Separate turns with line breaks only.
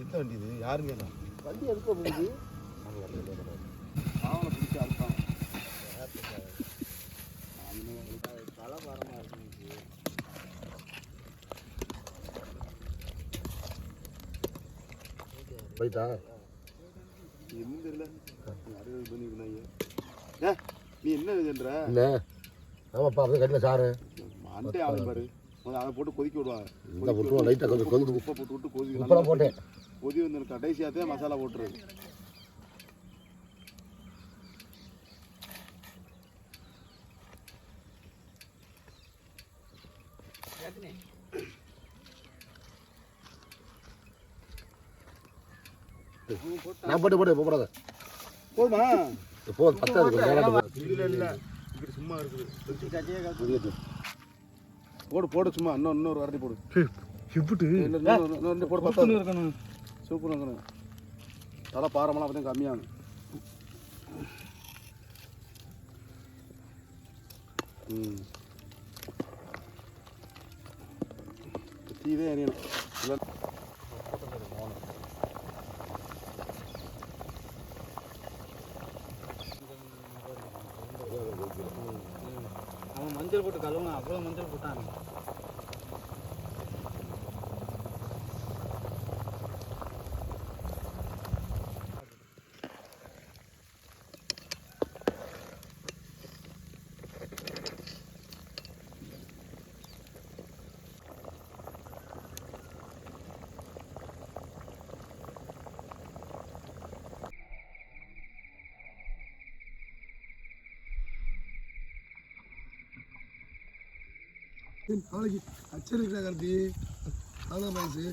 எந்த வண்டி இது யாருங்க
வண்டி எடுக்க போகுது ஆவணை பிடிச்சி அறுப்பான் தலைபாரமாக இருக்கு
போயிட்டா
இன்னும் தெரியல 60 பண்ணிருந்தாங்க நீ என்ன இதுன்ற
இல்லை ஆமாப்பா அப்படியே கட்டில சாரு
மண்டே ஆளு பாரு அதை போட்டு கொதிக்க விடுவாங்க
இந்த போட்டு லைட்டாக கொஞ்சம் கொதிச்சு
உப்பை போட்டு விட்டு கொதி
உப்பெல்லாம் போட்டேன்
கொதி வந்து கடைசியாகத்தே மசாலா போட்டுருது
நான் போட்டு போடாத
போதுமா
போதும் பத்தாது
இல்லை இல்லை இப்படி சும்மா இருக்குது போடு சும்மா இன்னொரு வரட்டி போடு
இப்படி
இன்னொரு போடு பத்தாது இருக்கணும் சூப்பராக இருக்கணும் தலை பாரமெல்லாம் பார்த்தா கம்மியாகும் தீவே எறியணும் இல்லை
அவன் மஞ்சள் போட்டு கழுவுனா அவ்வளோ மஞ்சள் போட்டாங்க
நாளைக்கு அச்சரிக்கிறா கார்த்தி ஆனா மனசு